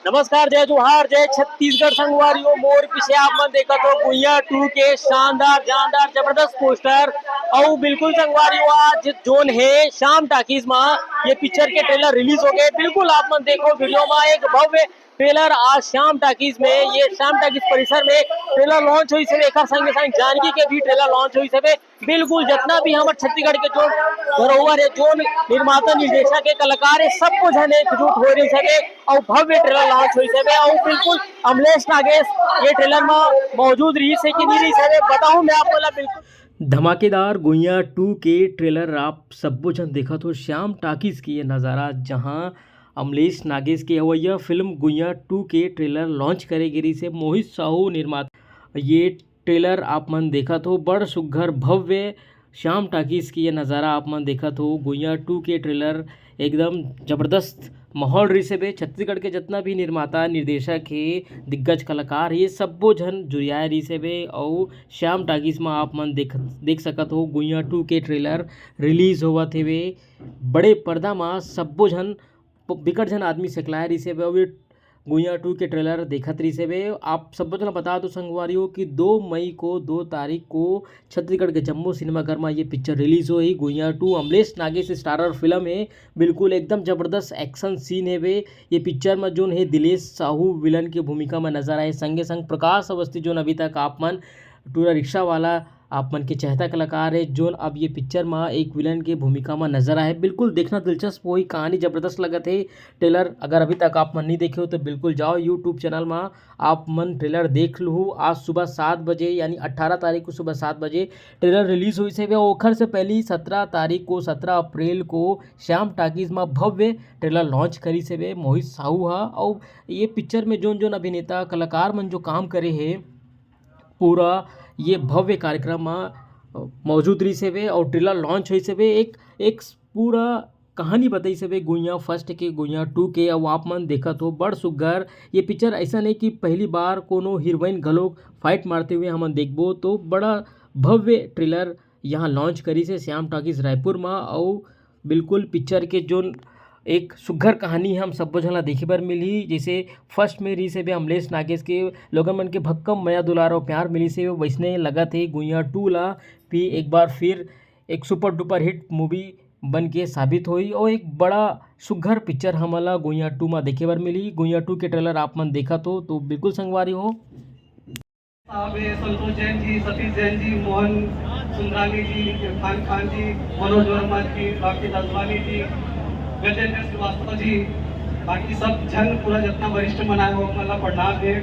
नमस्कार, जय जोहार, जय छत्तीसगढ़ संगवारियों। मोर पीछे आप मन देखा तो गुइया 2 के शानदार जानदार जबरदस्त पोस्टर और बिल्कुल संगवारियों आज जोन है शाम टाकीज में ये पिक्चर के ट्रेलर रिलीज हो गए। बिल्कुल आप मन देखो वीडियो में एक भव्य ट्रेलर आज शाम टाकीज में ये शाम टाकीज परिसर में ट्रेलर लॉन्च हुई से संगे संग जानकी के भी ट्रेलर लॉन्च हुई से बिल्कुल जितना भी हमारे छत्तीसगढ़ के जो धरोहर है जो निर्माता निर्देशक के कलाकार है सबको जन एकजुट हो रही है और भव्य ट्रेलर लॉन्च हुई से और बिल्कुल अमलेश नागेश ये ट्रेलर में मौजूद रही से कि नहीं रही से बताऊं मैं आपको बिल्कुल धमाकेदार गुइया 2 के ट्रेलर आप सबो जन देखा तो श्याम टाकीज की ये नज़ारा जहां अमलेश नागेश की अवैया फिल्म गुइया 2 के ट्रेलर लॉन्च करे गिरी से मोहित साहू निर्माता ये ट्रेलर आप मन देखा तो बड़ सुघर भव्य श्याम टाकीज की ये नज़ारा आप मन देखा तो गुइया 2 के ट्रेलर एकदम ज़बरदस्त माहौल रही से बे छत्तीसगढ़ के जितना भी निर्माता निर्देशक है दिग्गज कलाकार ये सबो झन जुरियाए रही से बे और श्याम टाकीज में आप मन देख सकत हो गुइया 2 के ट्रेलर रिलीज होवा थे वे बड़े पर्दा में सबो झन बिकट झन आदमी सकलाए रही से बे गुइया 2 के ट्रेलर देखत रही से बे आप सब जन बता दो संगवारियों कि 2 मई को 2 तारीख को छत्तीसगढ़ के जम्मू सिनेमाघर में ये पिक्चर रिलीज हुई गुइया 2 अमलेश नागेश स्टारर फिल्म है। बिल्कुल एकदम ज़बरदस्त एक्शन सीन है वे ये पिक्चर में जो है दिलेश साहू विलन की भूमिका में नजर आए संगे संग प्रकाश अवस्थी जो अभी तक आप मन टूरा रिक्शा वाला आप मन के चहता कलाकार है जो अब ये पिक्चर में एक विलन की भूमिका में नजर आए। बिल्कुल देखना दिलचस्प हुई कहानी ज़बरदस्त लगत है ट्रेलर अगर अभी तक आप मन नहीं देखे हो तो बिल्कुल जाओ यूट्यूब चैनल में आप मन ट्रेलर देख लूँ। आज सुबह 7 बजे यानी 18 तारीख को सुबह 7 बजे ट्रेलर रिलीज़ हुई से वे ओखर से पहली 17 तारीख को 17 अप्रैल को श्याम टाकीज में भव्य ट्रेलर लॉन्च करी से वे मोहित साहू हा और ये पिक्चर में जोन जोन अभिनेता कलाकार मन जो काम करे है पूरा ये भव्य कार्यक्रम में मौजूद रही से वे और ट्रेलर लॉन्च हुई से वे एक पूरा कहानी बताई से वे गुइया फर्स्ट के गुइया 2 के और आप मन देखा तो बड़ सुघर ये पिक्चर ऐसा नहीं कि पहली बार कोनो हीरोइन गलोक फाइट मारते हुए हम देखबो तो बड़ा भव्य ट्रेलर यहाँ लॉन्च करी से श्याम टाकीज रायपुर में और बिल्कुल पिक्चर के जो एक सुघर कहानी हम सब झला देखे बर मिली जैसे फर्स्ट में रही से भी अमलेश नागेश के लोगन मन के भक्कम मया दुलार और प्यार मिली से वैसने लगा थे गुइया 2 ला भी एक बार फिर एक सुपर डुपर हिट मूवी बन के साबित हुई और एक बड़ा सुघर पिक्चर हमला गुइया 2 में देखे बर मिली। गुइया 2 के ट्रेलर आप मन देखा तो बिल्कुल संगवारी हो संतोष जैन जी, सतीश जैन जी, मोहन सुंदरानी जी, इरफान खान जी, मनोज वर्मा जी, राकेश अडवाणी जी, गजेंद्र श्रीवास्तव जी, बाकी सब जन पूरा जितना वरिष्ठ मनाए हो मतलब प्रणाम है,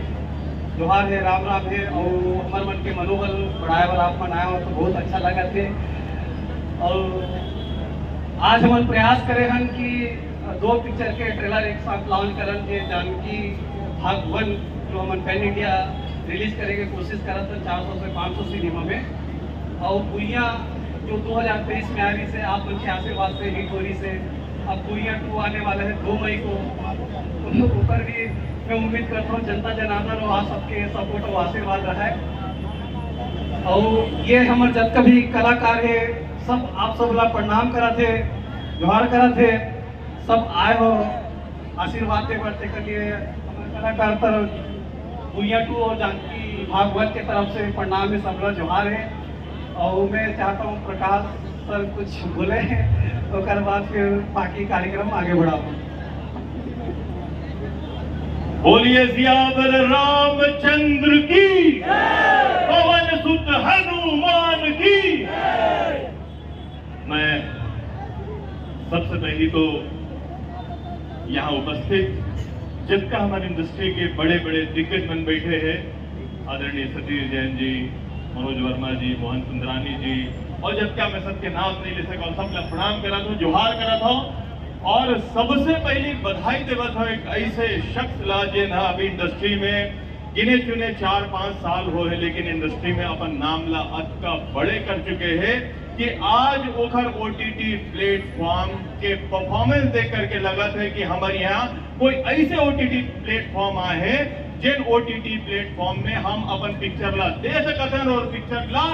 जोहार है, राम राम है और हमारे मन के मनोबल बढ़ाए वाला आप मनाए हो तो बहुत अच्छा लगा थे। और आज हम प्रयास करे हैं कि 2 पिक्चर के ट्रेलर एक साथ लॉन्च करन के जानकी भाग 1 जो हम पैन इंडिया रिलीज करेंगे कोशिश करा था 400 से 500 सिनेमा में और गुइया जो 2023 में आ रही से आप उनके आशीर्वाद से हिट हो रही से अब गुइया 2 आने वाला है 2 मई को ऊपर भी मैं उम्मीद करता हूँ जनता जनार्दन और आप सबके सपोर्ट और आशीर्वाद रहा है और ये हमारे जब कभी कलाकार है सब आप सब लोग प्रणाम करा थे जोहार करा थे सब आए हो आशीर्वाद दे बढ़ते के लिए हमारे कलाकार पर गुइया 2 और जानकी भागवत के तरफ से प्रणाम है सब लोग जोहार है और मैं चाहता हूँ प्रकाश सर कुछ बोले तो कर बाद फिर बाकी कार्यक्रम आगे बढ़ाओ। बोलिए सियावर रामचंद्र की पवन सुत हनुमान की। मैं सबसे पहली तो यहाँ उपस्थित जिनका हमारी इंडस्ट्री के बड़े बड़े दिग्गज बन बैठे हैं आदरणीय सतीश जैन जी, मनोज वर्मा जी, मोहन सुंदरानी जी और जब क्या मैं सबके नाम नहीं ले सका सबका प्रणाम करा था जोहार करा था और सबसे पहली बधाई देवा था एक ऐसे शख्स ला जे ना अभी इंडस्ट्री में गिने चुने 4-5 साल हो है लेकिन इंडस्ट्री में अपन नाम ला अतका बड़े कर चुके हैं कि आज ओखर OTT प्लेटफॉर्म के परफॉर्मेंस देख करके लगा था कि हमारे यहाँ कोई ऐसे OTT प्लेटफॉर्म आए हैं जिन OTT प्लेटफॉर्म में हम अपन पिक्चर ला दे सकते हैं और पिक्चर ला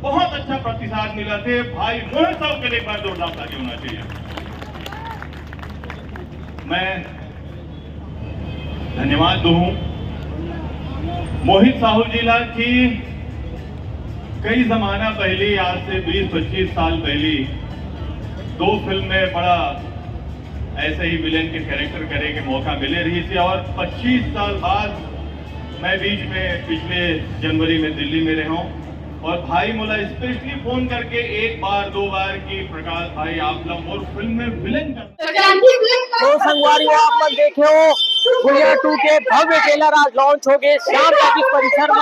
बहुत अच्छा प्रतिसाद मिला थे। भाई मोहन साहब के लिए एक बार जोरदार ताली होना चाहिए। मैं धन्यवाद दूं मोहित साहू जिला की कई जमाना पहले, आज से 20-25 साल पहले 2 फिल्म में बड़ा ऐसे ही विलेन के कैरेक्टर करे के मौका मिले रही थी। और 25 साल बाद मैं बीच में पिछले जनवरी में दिल्ली में रहा हूं और भाई मोला स्पेशली फोन करके 1 बार 2 बार की प्रकाश भाई आप लोग और फिल्म में विलेन तो संगवारियों आप मन देखे हो गुड़िया 2 के भव्य ट्रेलर आज लॉन्च हो गए श्याम टाकीज परिसर में।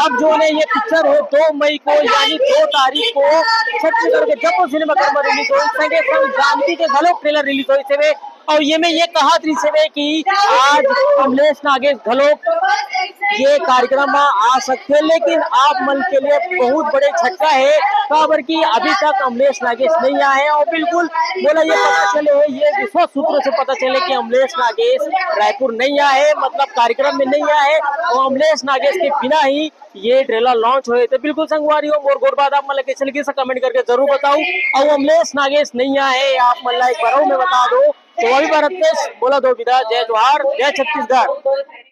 अब जो है ये पिक्चर हो 2 मई को यानी 2 तारीख को छत्तीसगढ़ के जम्मू सिनेमा में रिलीज हुई। संगे संग जानकी के घलोक ट्रेलर रिलीज हुई से और ये में ये कहा थी कि आज अमलेश नागेश घलोक ये कार्यक्रम में आ सकते, लेकिन आप मन के लिए बहुत बड़े झटका है खबर की अभी तक अमलेश नागेश नहीं आए। और बिल्कुल बोला ये पता चले है, ये विश्वास सूत्रों से पता चले कि अमलेश नागेश रायपुर नहीं आए, मतलब कार्यक्रम में नहीं आए और अमलेश नागेश के बिना ही ये ट्रेलर लॉन्च हुए थे। बिल्कुल संगवारियों मोर गोरबाद आप मतलब कैसे से कमेंट करके जरूर बताओ। और अमलेश नागेश नहीं आए आप मतलब एक बार में बता दो। तो अभी भारत बोला दो विदा, जय जोहार, जय छत्तीसगढ़।